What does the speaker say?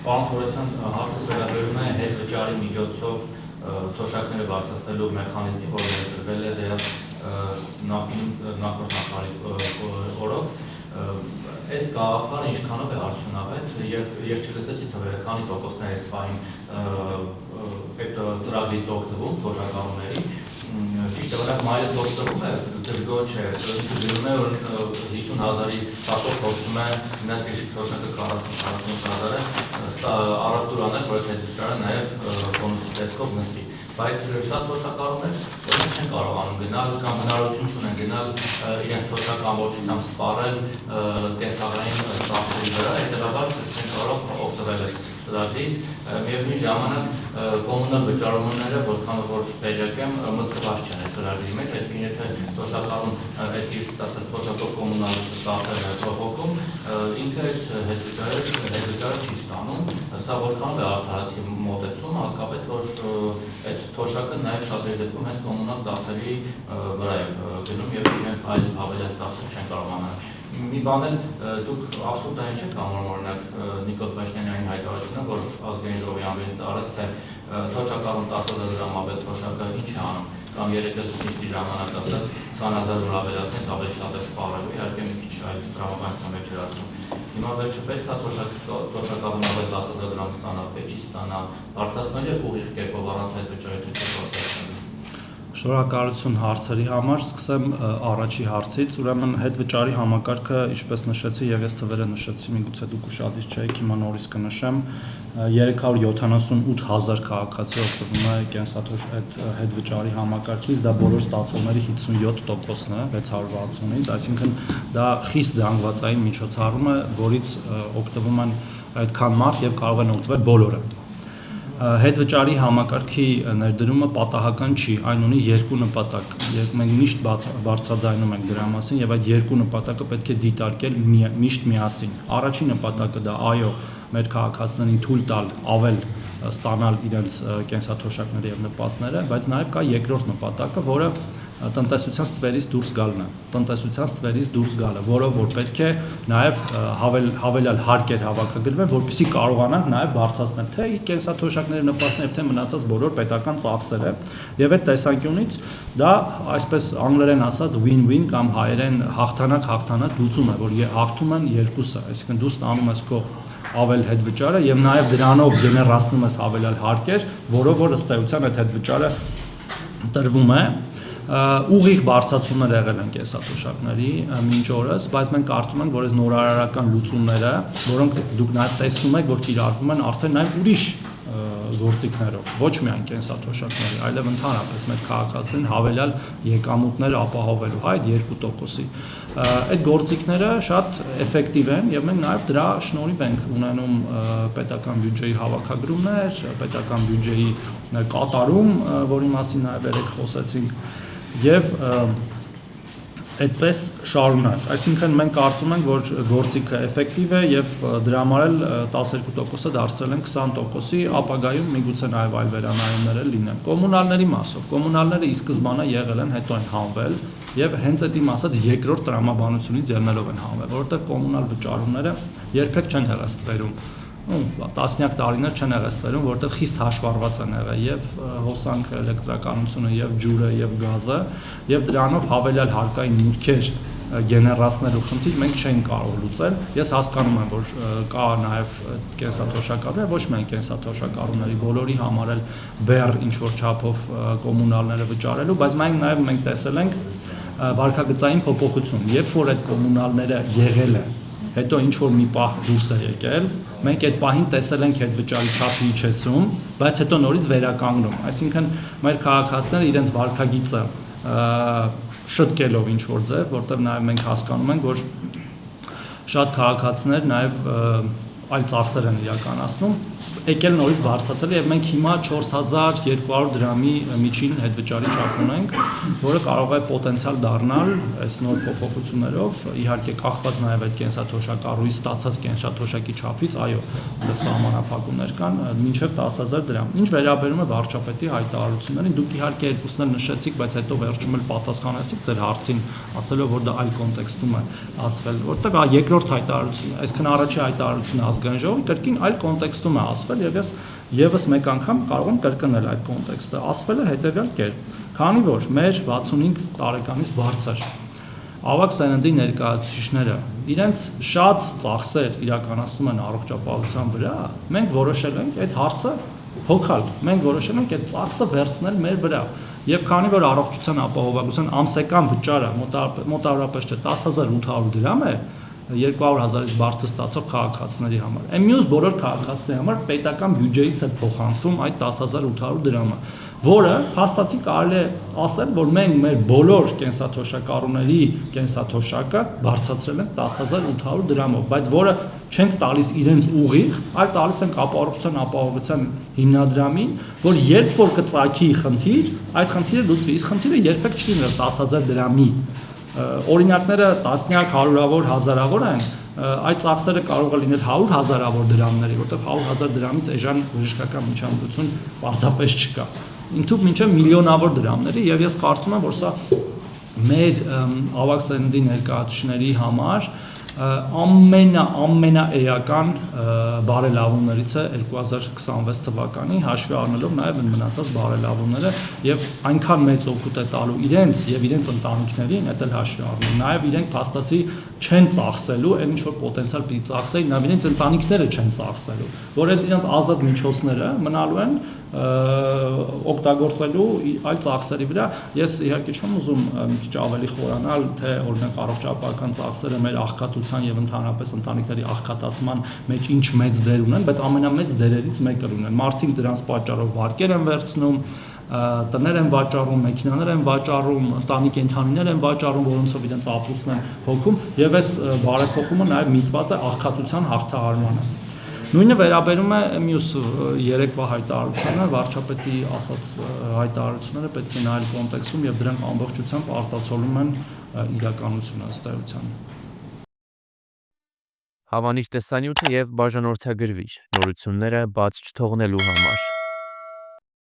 Պարոն Թորոսյան, հարցս վերաբերում է հետվճարի միջոցով թոշակները բարձրացնելու մեխանիզմի, որը ներդրվել է դեռ նախորդ նախարարի օրոք։ Այս գաղափարը ինչքանով է արդյունավետ եւ ես չլսեցի թվերը, քանի տոկոսն է այս պահին այդ ծրագրից օգտվում թոշակառուների։ Ճիշտ է, որովհետև մայրս օգտվում է, դժգոհ չէ, գրում է, որ 50,000-ի տակով փոխվում է նրանց իր թոշակը 40-45,000-ը առավտուր անել, որ այդ հետվճարը նաև բոնուսի տեսքով նստի։ Բայց շատ թոշակառուներ չեն կարողանում գնալ կամ հնարավորություն չունեն գնալ իրենց թոշակը ամբողջությամբ սպառել կենցաղային ծախսերի վրա, հետևաբար չեն կարող օգտվել այս ծրագրից։ Միևնույն ժամանակ կոմունալ վճարումները, որքանով որ տեղյակ եմ, մտցված չեն այս ծրագրի մեջ, այսինքն եթե թոշակառուն այդ իր ստացած թոշակով կոմունալ ծախսերն է փոխում, ինքը այդ հետվճարը չի ստանում։ Սա որքանով է արդարացի մոտեցումը, հատկապես որ այդ թոշակը նաև շատերի դեպքում հենց կոմունալ ծախսերի վրա է գնում եւ իրենք այլ հավելյալ ծախսեր չեն կարողանալ։ Մի բան էլ դուք աբսոլյուտային չեք համարում օրինակ Նիկոլ Փաշինյանի հայտարարությունը, որ ազգային ժողովի ամբողջ արած թե թոշակառուն 10,000 դրամ ավել թոշակը ինչ է անում, կամ երեկը դուք ժամանակ ասած 20,000 որ ավելացնեք ավելի շատ է սպառելու, իհարկե մի քիչ այլ դրամաբանության մեջ էր ասում։ Հիմա վերջը պետք է թոշակառուն ավել 10,000 դրամ ստանա, պետք չի ստանա, բարձրացնել է ուղիղ կերպով առանց այդ վճարի թե բարձրացնել։ Շնորհակալություն հարցերի համար, սկսեմ առաջի հարցից, ուրեմն հետվճարի համակարգը, ինչպես նշեցի եւ ես թվերը նշեցի, միգուցե դուք ուշադիր չեք, հիմա նորից կնշեմ, 378,000 քաղաքացի օգտվում է կենսաթոշ այդ հետվճարի համակարգից, դա բոլոր ստացողների 57%-ն է 660-ից, այսինքն դա խիստ զանգվածային միջոցառում է, որից օգտվում են այդքան մարդ եւ կարող են օգտվել բոլորը։ Հետվճարի համակարգի ներդրումը պատահական չի, այն ունի երկու նպատակ, մենք միշտ բարձրաձայնում ենք դրա մասին եւ այդ երկու նպատակը պետք է դիտարկել միշտ միասին։ Առաջին նպատակը դա այո, մեր քաղաքացիներին թույլ տալ ավել ստանալ իրենց կենսաթոշակները եւ նպաստները, բայց նաեւ կա երկրորդ նպատակը, որը տնտեսության ստվերից դուրս գալը, որով որ պետք է նաև հավելյալ հարկեր հավաքագրվեն, որպեսզի կարողանանք նաև բարձրացնել թե կենսաթոշակների նպաստները, թե մնացած բոլոր պետական ծախսերը, եւ այդ տեսանկյունից դա այսպես անգլերեն ասած win-win կամ հայերեն հաղթանակ լուծում է, որ հաղթում են երկուսը, այսինքն դու ստանում ես քո ավել հետվճարը եւ նաեւ դրանով գեներացնում ես հավելյալ հարկեր, որով որ ըստ էության այդ հետվճարը տրվում է։ Ուղիղ բարձրացումներ եղել են կենսաթոշակների մինչ օրս, բայց մենք կարծում ենք, որ այս նորարարական լուծումները, որոնք դուք նաև տեսնում եք, որ կիրառվում են արդեն նաև ուրիշ գործիքներով, ոչ միայն կենսաթոշակների, այլև ընդհանրապես մեր քաղաքացիներին հավելյալ եկամուտներ ապահովելու այդ 2%-ի։ Այդ գործիքները շատ էֆեկտիվ են եւ մենք նաեւ դրա շնորհիվ ենք ունենում պետական բյուջեի հավաքագրումներ, պետական բյուջեի կատարում, որի մասին նաեւ երեք խոսեցինք եւ այդպես շարունակ, այսինքն մենք կարծում ենք, որ գործիքը էֆեկտիվ է եւ դրա համար էլ 12%-ը դարձել են 20%-ի, ապագայում միգուցե նաեւ այլ վերանայումներ լինեն։ Կոմունալների մասով, կոմունալները ի սկզբանե եղել են, հետո են հանվել եւ հենց այդ իմ ասած երկրորդ տրամաբանությունից ելնելով են հանվել, որովհետեւ կոմունալ վճարումները երբեք չեն հեռացվերում, տասնյակ տարիներ չեն հեռացվերում, որովհետեւ խիստ հաշվառված են եղել եւ հոսանքը, էլեկտրականությունը եւ ջուրը եւ գազը եւ դրանով հավելյալ հարկային մուտքեր գեներացնելու խնդիր մենք չենք կարող լուծել։ Ես հասկանում եմ, որ կա նաեւ կենսաթոշակառուներ, ոչ միայն կենսաթոշակառուների, բոլորի համար էլ բեռ ինչ որ չափով կոմունալները վճարելու, բայց մենք տեսել ենք վարկագծային փոփոխություն, երբ որ այդ կոմունալները եղել է, հետո ինչ որ մի պահ դուրս է եկել, մենք այդ պահին տեսել ենք հետվճարի չափի իջեցում, բայց հետո նորից վերականգնում, այսինքն մեր քաղաքացիները իրենց վարկագիծը շտկելով ինչ որ ձև, որտեղ նաև մենք հասկանում ենք, որ շատ քաղաքացիներ նաև այլ ծախսեր են իրականացնում, եկել նորից բարձրացել եւ մենք հիմա 4200 դրամի միջին հետվճարի չափ ունենք, որը կարող է պոտենցիալ դառնալ այս նոր փոփոխություններով, իհարկե կախված նաեւ այդ կենսաթոշակառուի ստացած կենսաթոշակի չափից, այո, դեռ սահմանափակումներ կան, մինչեւ 10,000 դրամ։ Ինչ վերաբերում է վարչապետի հայտարարություններին, դուք իհարկե երկուսն էլ նշեցիք, բայց հետո վերջում էլ պատասխանեցիք ձեր հարցին, ասելով որ դա այլ կոնտեքստում է ասվել, որտեղ երկրորդ հայտարարությունը, այսինքն առաջի հայտարարությունը ազգային ժողովի կրկին այլ կոնտեքստում է ասվել եւ ես եւս մեկ անգամ կարող եմ կրկնել այդ կոնտեքստը։ Ասվել է հետեւյալ կերպ. քանի որ մեր 65 տարեկանից բարձր ավագ սերնդի ներկայացուցիչները իրենց շատ ծախսեր իրականացնում են առողջապահության վրա, մենք որոշել ենք այդ հարցը հոգալ։ Մենք որոշել ենք այդ ծախսը վերցնել մեր վրա։ Եվ քանի որ առողջության ապահովության ամսական վճարը մոտավորապես 10.800 դրամ է 200.000-ից բարձր ստացող քաղաքացիների համար։ Այն մյուս բոլոր քաղաքացիների համար պետական բյուջեից է փոխանցվում այդ 10.800 դրամը, որը հաստատի կարելի է ասել, որ մենք մեր բոլոր կենսաթոշակառուների կենսաթոշակը բարձրացրել ենք 10.800 դրամով, բայց որը չենք տալիս իրենց ուղիղ, այլ տալիս ենք առողջության ապահովության հիմնադրամին, որ երբ որ կծագի խնդիր, այդ խնդիրը լուծվի, իսկ խնդիրը երբեք չլիներ 10.000 դրամի օրինակները տասնյակ, հարյուրավոր, հազարավոր են, այդ ծախսերը կարող է լինել 100.000-ավոր դրամների, որտեղ 100.000 դրամից էժան բժշկական միջամտություն պարզապես չկա։ Ինքնուրույն մինչև միլիոնավոր դրամների, եւ ես կարծում եմ, որ սա մեր ավագ սերնդի ներկայացուցիչների համար ամենաէական բարելավումներից է 2026 թվականի, հաշվի առնելով նաև մնացած բարելավումները եւ այնքան մեծ օգուտ է տալու իրենց եւ իրենց ընտանիքներին, դա էլ հաշվի առնելով, նաև իրենք փաստացի չեն ծախսելու, այն ինչ որ պոտենցիալ պիտի ծախսեին, նաև իրենց ընտանիքները չեն ծախսելու, որ այդ իրենց ազատ միջոցները մնալու են օգտագործելու այլ ծախսերի վրա։ Ես իհարկե չեմ ուզում մի քիչ ավելի խորանալ, թե օրինակ առողջապահական ծախսերը մեր աղքատության եւ ընդհանրապես ընտանիքների աղքատացման մեջ ինչ մեծ դեր ունեն, բայց ամենամեծ դերերից մեկը ունեն։ Մարդիկ դրանց պատճառով վարկեր են վերցնում, տներ են վաճառում, մեքենաներ են վաճառում, ընտանի կենդանիներ են վաճառում, որոնցով իրենց ապրուստն են հոգում, եւ այս բարեփոխումը նաեւ միտված է աղքատության հաղթահարմանը։ Նույնը վերաբերում է մյուս երեկվա հայտարարությանը, վարչապետի ասած հայտարարությունները պետք է նայել կոնտեքստում եւ դրանք ամբողջությամբ արտացոլում են իրականությունը ըստ էության։ Հավանիչ տեսանյութը եւ բաժանորդագրվիչ նորությունները բաց չթողնելու համար